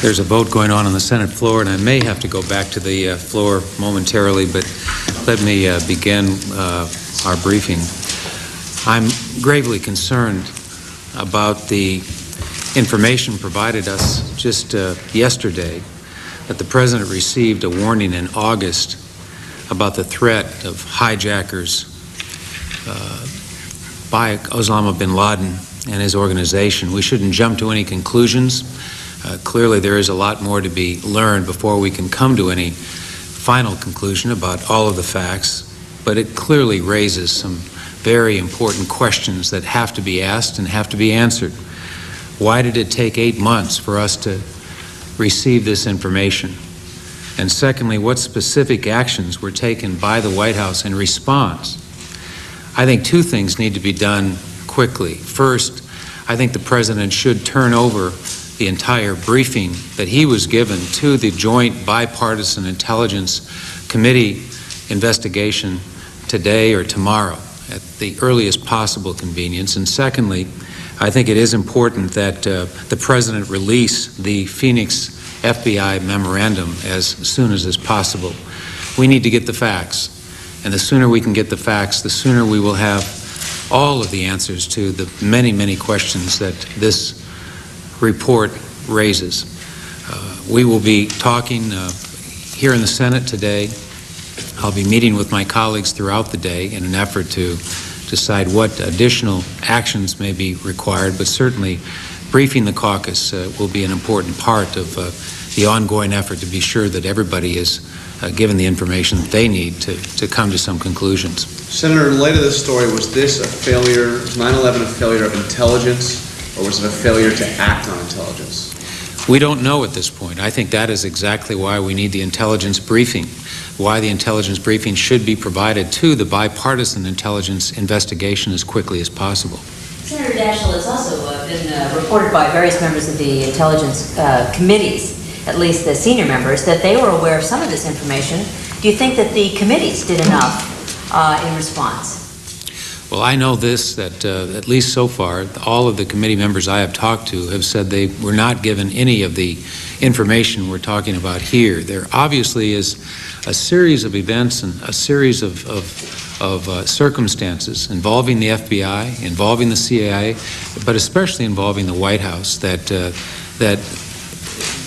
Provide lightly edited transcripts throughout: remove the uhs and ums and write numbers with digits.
There's a vote going on the Senate floor, and I may have to go back to the floor momentarily, but let me begin our briefing. I'm gravely concerned about the information provided us just yesterday that the President received a warning in August about the threat of hijackers by Osama bin Laden and his organization. We shouldn't jump to any conclusions. Clearly, there is a lot more to be learned before we can come to any final conclusion about all of the facts, but it clearly raises some very important questions that have to be asked and have to be answered. Why did it take 8 months for us to receive this information? And secondly, what specific actions were taken by the White House in response? I think two things need to be done quickly. First, I think the President should turn over the entire briefing that he was given to the Joint Bipartisan Intelligence Committee investigation today or tomorrow at the earliest possible convenience. And secondly, I think it is important that the President release the Phoenix FBI memorandum as soon as is possible. We need to get the facts, and the sooner we can get the facts, the sooner we will have all of the answers to the many, many questions that this report raises. We will be talking here in the Senate today. I'll be meeting with my colleagues throughout the day in an effort to decide what additional actions may be required, but certainly briefing the caucus will be an important part of the ongoing effort to be sure that everybody is given the information that they need to come to some conclusions. Senator, in light of this story, was this a failure, was 9/11 a failure of intelligence, or was it a failure to act on intelligence? We don't know at this point. I think that is exactly why we need the intelligence briefing, why the intelligence briefing should be provided to the bipartisan intelligence investigation as quickly as possible. Senator Daschle, it's also been reported by various members of the intelligence committees, at least the senior members, that they were aware of some of this information. Do you think that the committees did enough in response? Well, I know this, that at least so far, all of the committee members I have talked to have said they were not given any of the information we're talking about here. There obviously is a series of events and a series of circumstances involving the FBI, involving the CIA, but especially involving the White House that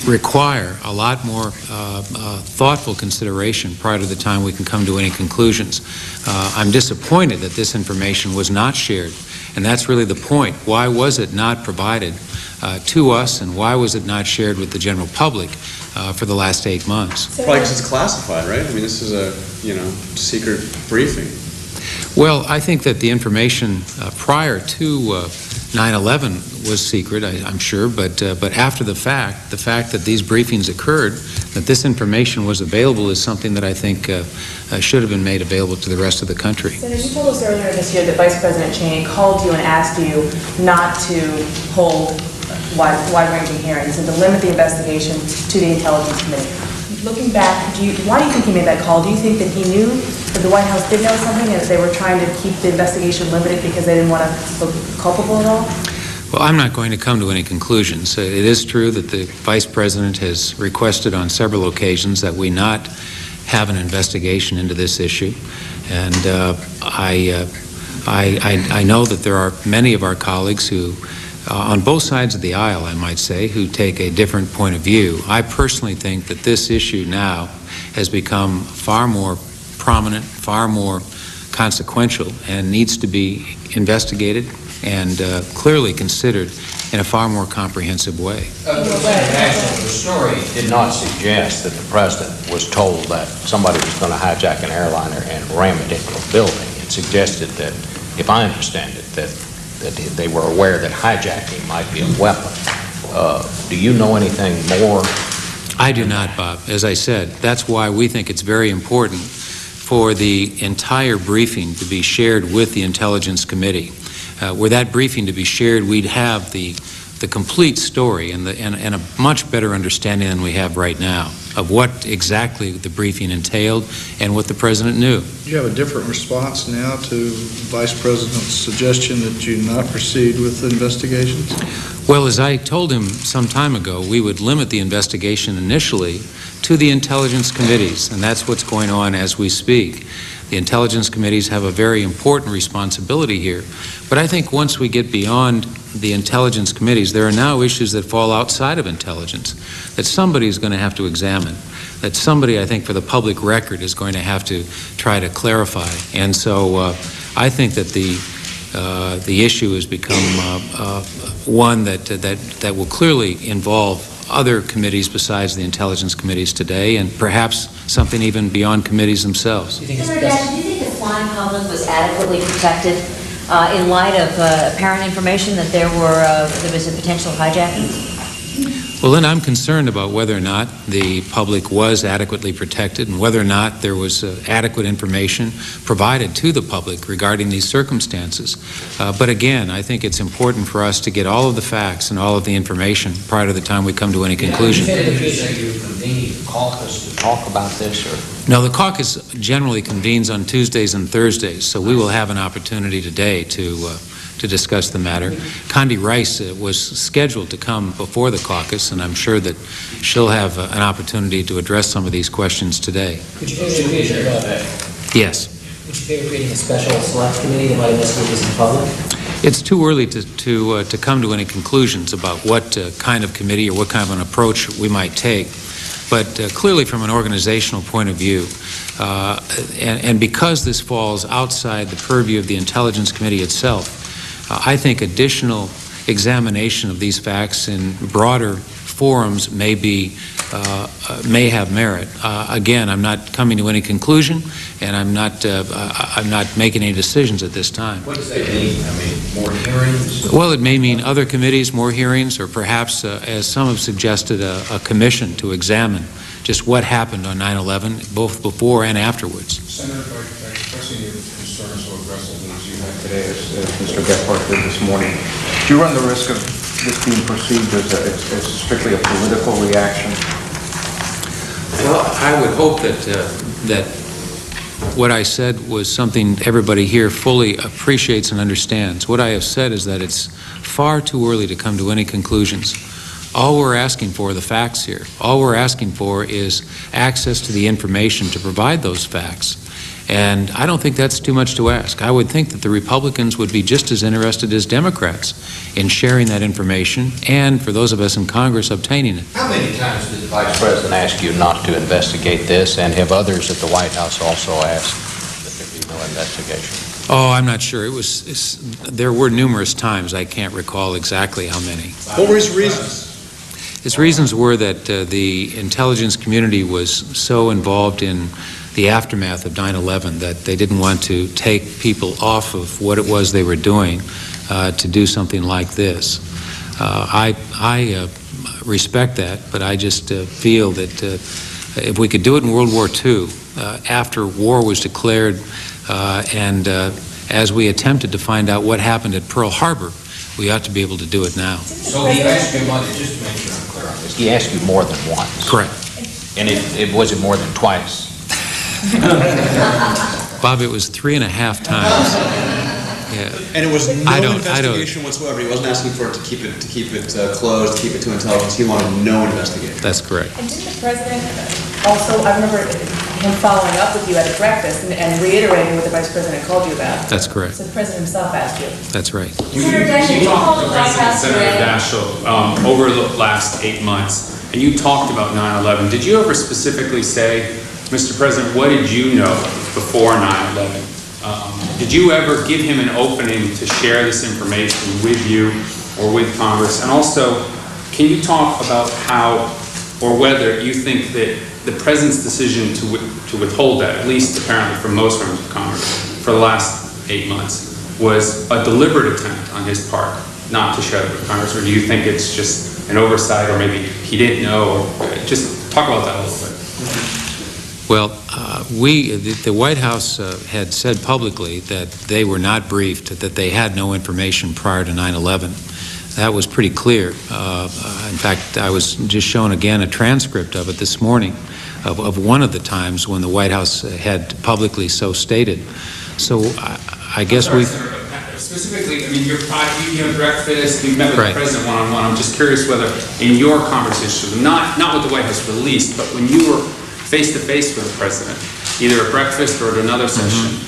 require a lot more thoughtful consideration prior to the time we can come to any conclusions. I'm disappointed that this information was not shared, and that's really the point. Why was it not provided to us, and why was it not shared with the general public for the last 8 months? Probably because it's classified, right? I mean, this is a, secret briefing. Well, I think that the information prior to 9/11 was secret, I'm sure, but after the fact that these briefings occurred, that this information was available is something that I think should have been made available to the rest of the country. Senator, you told us earlier this year that Vice President Cheney called you and asked you not to hold wide-ranging hearings and to limit the investigation to the Intelligence Committee. Looking back, why do you think he made that call? Do you think that he knew that the White House did know something and that they were trying to keep the investigation limited because they didn't want to look culpable at all? Well, I'm not going to come to any conclusions. It is true that the Vice President has requested on several occasions that we not have an investigation into this issue, and I know that there are many of our colleagues who, on both sides of the aisle, I might say, who take a different point of view. I personally think that this issue now has become far more prominent, far more consequential, and needs to be investigated and clearly considered in a far more comprehensive way. The story did not suggest that the President was told that somebody was going to hijack an airliner and ram it into a building. It suggested that, if I understand it, that they were aware that hijacking might be a weapon. Do you know anything more? I do not, Bob. As I said, that's why we think it's very important for the entire briefing to be shared with the Intelligence Committee. Were that briefing to be shared, we'd have the the complete story and a much better understanding than we have right now of what exactly the briefing entailed and what the President knew. Do you have a different response now to Vice President's suggestion that you not proceed with investigations? Well, as I told him some time ago, we would limit the investigation initially to the intelligence committees, and that's what's going on as we speak. The intelligence committees have a very important responsibility here, but I think once we get beyond the intelligence committees, there are now issues that fall outside of intelligence that somebody is going to have to examine, that somebody, I think, for the public record is going to have to try to clarify. And so I think that the issue has become one that will clearly involve other committees besides the intelligence committees today, and perhaps something even beyond committees themselves. Senator Daschle, do you think the flying public was adequately protected in light of apparent information that there was a potential hijacking? Well, then I'm concerned about whether or not the public was adequately protected and whether or not there was adequate information provided to the public regarding these circumstances. But again, I think it's important for us to get all of the facts and all of the information prior to the time we come to any conclusion. You convened the caucus to talk about this, or? No, the caucus generally convenes on Tuesdays and Thursdays, so we will have an opportunity today to discuss the matter. Condi Rice was scheduled to come before the caucus, and I'm sure that she'll have an opportunity to address some of these questions today. Could you favor creating Yes. Would you favor creating a special select committee that might investigate this in public? It's too early to come to any conclusions about what kind of committee or what kind of an approach we might take. But clearly from an organizational point of view, and because this falls outside the purview of the Intelligence Committee itself, I think additional examination of these facts in broader forums may have merit. Again, I'm not coming to any conclusion, and I'm not making any decisions at this time. What does that mean? I mean, more hearings? Well, it may mean other committees, more hearings, or perhaps, as some have suggested, a commission to examine just what happened on 9/11, both before and afterwards. Senator, by expressing your concerns so aggressively as you have today, as Mr. Gephardt did this morning, do you run the risk of this being perceived as strictly a political reaction? Well, I would hope that what I said was something everybody here fully appreciates and understands. What I have said is that it's far too early to come to any conclusions. All we're asking for are the facts here. All we're asking for is access to the information to provide those facts. And I don't think that's too much to ask. I would think that the Republicans would be just as interested as Democrats in sharing that information and, for those of us in Congress, obtaining it. How many times did the Vice President ask you not to investigate this, and have others at the White House also asked that there be no investigation? Oh, I'm not sure. There were numerous times. I can't recall exactly how many. What were his reasons? His reasons were that the intelligence community was so involved in the aftermath of 9/11 that they didn't want to take people off of what it was they were doing to do something like this. I respect that, but I just feel that if we could do it in World War II, after war was declared, and as we attempted to find out what happened at Pearl Harbor, we ought to be able to do it now. So he asked you, just to make sure I'm clear on this, he asked you more than once? Correct. And was it more than twice? Bob, it was 3.5 times. Yeah. And it was I no don't- investigation whatsoever. He wasn't asking for it to keep it closed, to keep it to intelligence. He wanted no investigation. That's correct. And didn't the president also, I remember him following up with you at a breakfast and reiterating what the vice president called you about? That's correct. So the president himself asked you. That's right. Senator Daschle, you called the White House Senator today. Daschle, over the last 8 months, and you talked about 9/11. Did you ever specifically say, Mr. President, what did you know before 9/11? Did you ever give him an opening to share this information with you or with Congress? And also, can you talk about how or whether you think that the President's decision to withhold that, at least apparently from most members of Congress, for the last 8 months, was a deliberate attempt on his part not to share it with Congress, or do you think it's just an oversight, or maybe he didn't know, or just talk about that a little bit. Well, the White House had said publicly that they were not briefed, that they had no information prior to 9/11. that was pretty clear. In fact, I was just shown again a transcript of it this morning of one of the times when the White House had publicly so stated. So I guess we... Specifically, I mean, you had breakfast, you met with Right. the president one-on-one. I'm just curious whether in your conversation, not what the White House released, but when you were face-to-face with the president, either at breakfast or at another session,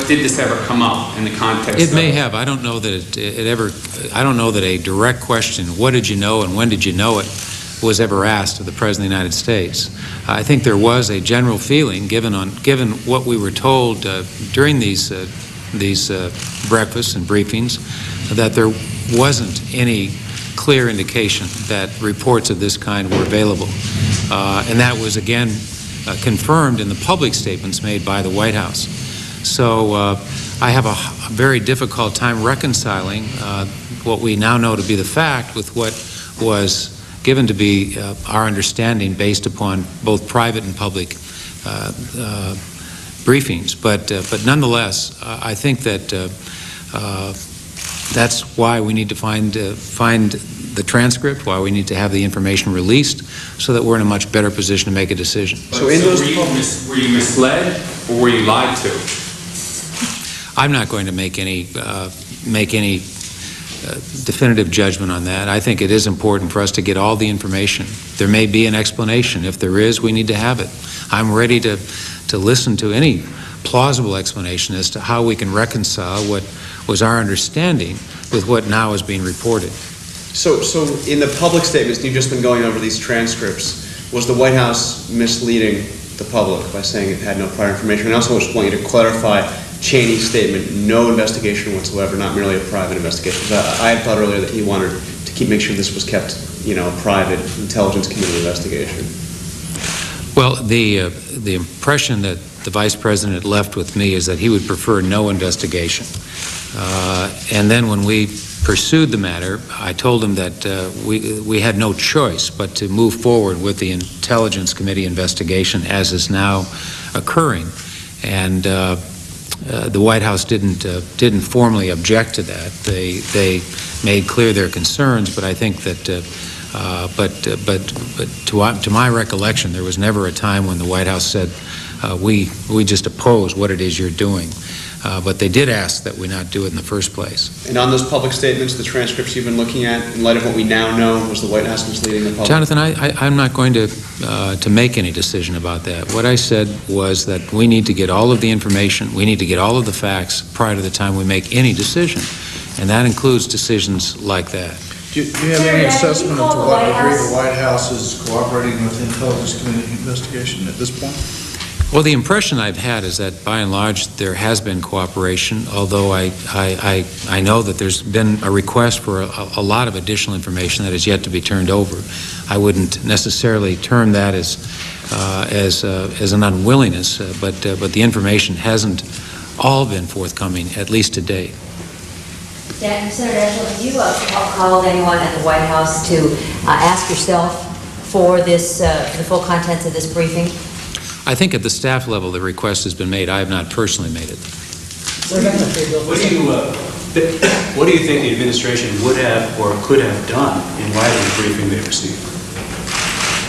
did this ever come up in the context It may of... have. I don't know that it ever... I don't know that a direct question, what did you know and when did you know it, was ever asked of the President of the United States. I think there was a general feeling, given what we were told during these breakfasts and briefings, that there wasn't any clear indication that reports of this kind were available. And that was, again, confirmed in the public statements made by the White House. So I have a very difficult time reconciling what we now know to be the fact with what was given to be our understanding based upon both private and public briefings. But nonetheless, I think that that's why we need to find the transcript, why we need to have the information released, so that we're in a much better position to make a decision. So in those were you misled or were you lied to? I'm not going to make any definitive judgment on that. I think it is important for us to get all the information. There may be an explanation. If there is, we need to have it. I'm ready to listen to any plausible explanation as to how we can reconcile what was our understanding with what now is being reported. So in the public statements, you've just been going over these transcripts, was the White House misleading the public by saying it had no prior information? And I also just want you to clarify Cheney's statement, no investigation whatsoever, not merely a private investigation. I had thought earlier that he wanted to make sure this was kept, a private intelligence committee investigation. Well, the impression that the Vice President left with me is that he would prefer no investigation. And then when we pursued the matter, I told him that we had no choice but to move forward with the Intelligence Committee investigation as is now occurring. And the White House didn't formally object to that. They made clear their concerns, but I think that to my recollection, there was never a time when the White House said we just oppose what it is you're doing. But they did ask that we not do it in the first place. And on those public statements, the transcripts you've been looking at, in light of what we now know, was the White House misleading the public? Jonathan, I'm not going to make any decision about that. What I said was that we need to get all of the information, we need to get all of the facts prior to the time we make any decision. And that includes decisions like that. Do you have any assessment of to what degree the White House is cooperating with the Intelligence Committee investigation at this point? Well, the impression I've had is that, by and large, there has been cooperation, although I know that there's been a request for a lot of additional information that is yet to be turned over. I wouldn't necessarily term that as an unwillingness, but the information hasn't all been forthcoming, at least to date. Senator Daschle, have you called anyone at the White House to ask yourself for the full contents of this briefing? I think at the staff level the request has been made. I have not personally made it. What do you think the administration would have or could have done in light of the briefing they received?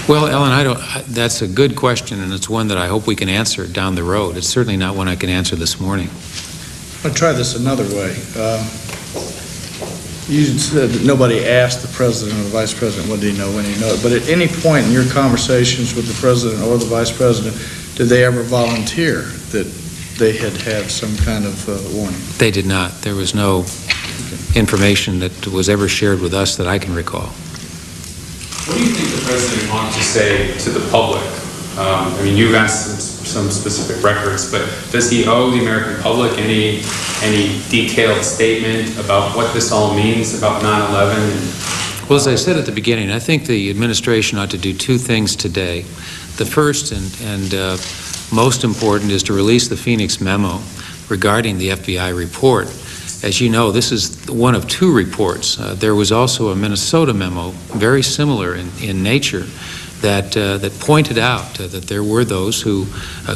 Well, Ellen, that's a good question, and it's one that I hope we can answer down the road. It's certainly not one I can answer this morning. I'll try this another way. You said that nobody asked the President or the Vice President what did he know, when he know it. But at any point in your conversations with the President or the Vice President, did they ever volunteer that they had some kind of warning? They did not. There was no information that was ever shared with us that I can recall. What do you think the President wants to say to the public? I mean, you've asked some specific records, but does he owe the American public any detailed statement about what this all means about 9/11? Well, as I said at the beginning, I think the administration ought to do two things today. The first and most important is to release the Phoenix memo regarding the FBI report. As you know, this is one of two reports. There was also a Minnesota memo, very similar in nature, that pointed out that there were those who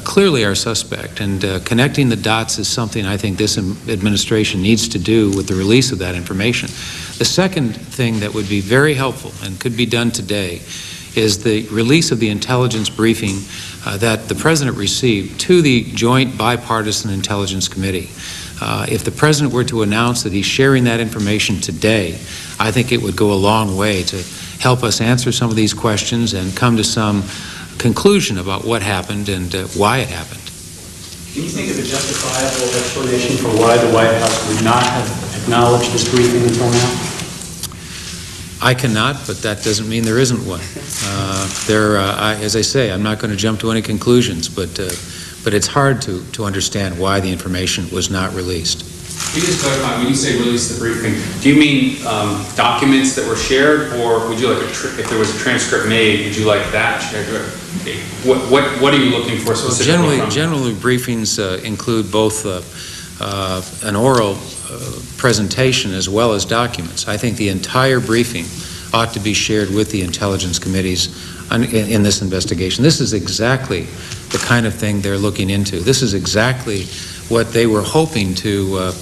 clearly are suspect, and connecting the dots is something I think this administration needs to do with the release of that information. The second thing that would be very helpful and could be done today is the release of the intelligence briefing that the President received to the Joint Bipartisan Intelligence Committee. If the President were to announce that he's sharing that information today, I think it would go a long way to help us answer some of these questions and come to some conclusion about what happened and why it happened. Can you think of a justifiable explanation for why the White House would not have acknowledged this briefing until now? I cannot, but that doesn't mean there isn't one. As I say, I'm not going to jump to any conclusions, but it's hard to understand why the information was not released. Can you just clarify, when you say release the briefing, do you mean documents that were shared, or would you like, if there was a transcript made, would you like that shared? What are you looking for specifically? Generally briefings include both an oral presentation as well as documents. I think the entire briefing ought to be shared with the intelligence committees in this investigation. This is exactly the kind of thing they're looking into. This is exactly what they were hoping to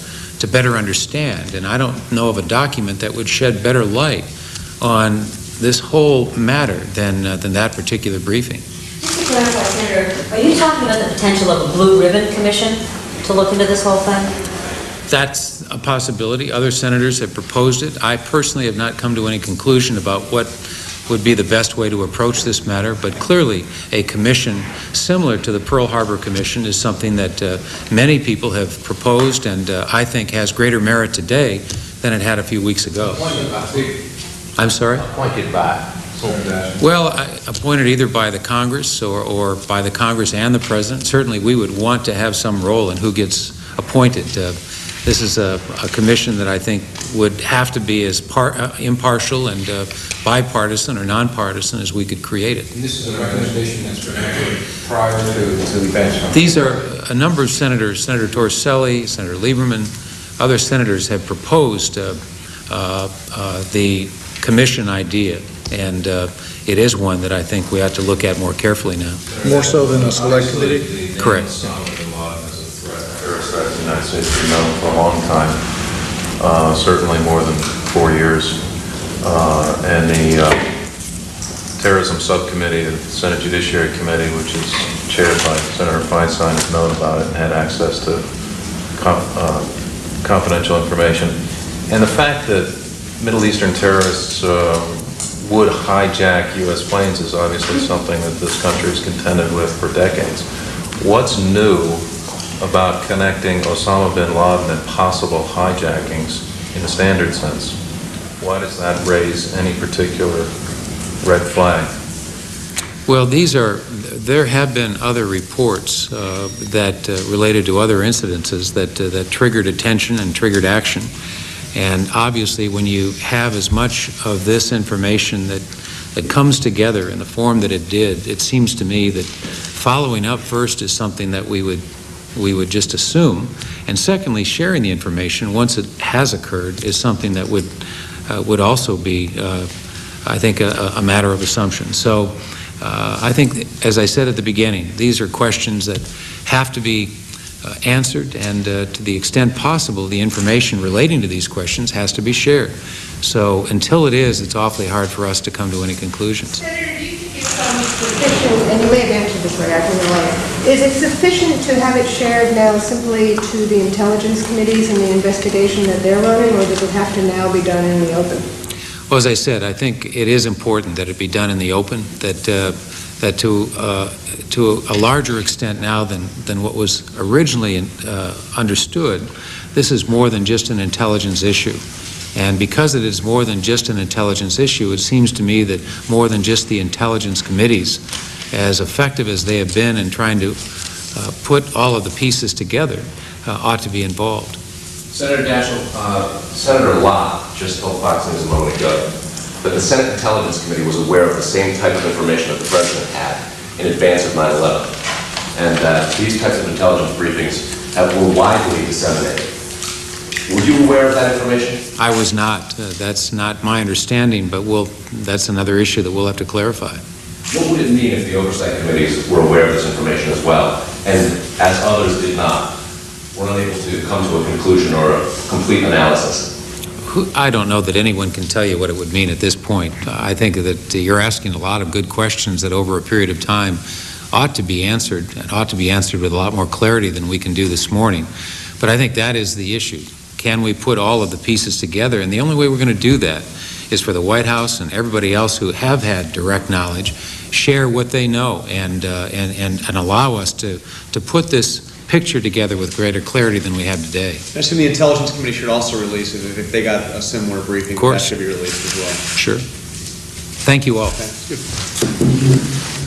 better understand, and I don't know of a document that would shed better light on this whole matter than that particular briefing. Just to clarify, Senator, are you talking about the potential of a blue ribbon commission to look into this whole thing? That's a possibility. Other senators have proposed it. I personally have not come to any conclusion about what would be the best way to approach this matter, but clearly a commission similar to the Pearl Harbor Commission is something that many people have proposed, and I think has greater merit today than it had a few weeks ago. I'm sorry? Appointed by? Well, appointed either by the Congress or by the Congress and the President. Certainly we would want to have some role in who gets appointed. This is a commission that I think would have to be as impartial and bipartisan or nonpartisan as we could create it. And this is a recommendation that's been made prior to the bench. These are a number of senators, Senator Torricelli, Senator Lieberman, other senators have proposed the commission idea, and it is one that I think we ought to look at more carefully now. More so than a select committee? Correct. The United States has been known for a long time, certainly more than 4 years. And the Terrorism Subcommittee, the Senate Judiciary Committee, which is chaired by Senator Feinstein, has known about it and had access to confidential information. And the fact that Middle Eastern terrorists would hijack U.S. planes is obviously something that this country has contended with for decades. What's new about connecting Osama bin Laden and possible hijackings in the standard sense? Why does that raise any particular red flag? Well, there have been other reports that related to other incidences that triggered attention and triggered action. And obviously, when you have as much of this information that comes together in the form that it did, it seems to me that following up first is something that we would just assume, and secondly, sharing the information once it has occurred is something that would also be, I think, a matter of assumption. So I think, as I said at the beginning, these are questions that have to be answered, and to the extent possible, the information relating to these questions has to be shared. So until it is, it's awfully hard for us to come to any conclusions. Senator, do you think it's sufficient, and you may have answered this way, I can relate, is it sufficient to have it shared now simply to the intelligence committees and the investigation that they're running, or does it have to now be done in the open? Well, as I said, I think it is important that it be done in the open, that to a larger extent now than what was originally understood, this is more than just an intelligence issue. And because it is more than just an intelligence issue, it seems to me that more than just the intelligence committees, as effective as they have been in trying to put all of the pieces together, ought to be involved. Senator Daschle, Senator Lott just told Fox News a moment ago that the Senate Intelligence Committee was aware of the same type of information that the President had in advance of 9/11, and that these types of intelligence briefings were widely disseminated. Were you aware of that information? I was not. That's not my understanding, but that's another issue that we'll have to clarify. what would it mean if the oversight committees were aware of this information as well, and as others did not, were unable to come to a conclusion or a complete analysis? I don't know that anyone can tell you what it would mean at this point. I think that you're asking a lot of good questions that over a period of time ought to be answered, and ought to be answered with a lot more clarity than we can do this morning. But I think that is the issue. Can we put all of the pieces together? And the only way we're going to do that is for the White House and everybody else who have had direct knowledge, share what they know and allow us to put this picture together with greater clarity than we have today. I assume the Intelligence Committee should also release it if they got a similar briefing. Of course. That should be released as well. Sure. Thank you all. Okay. Good.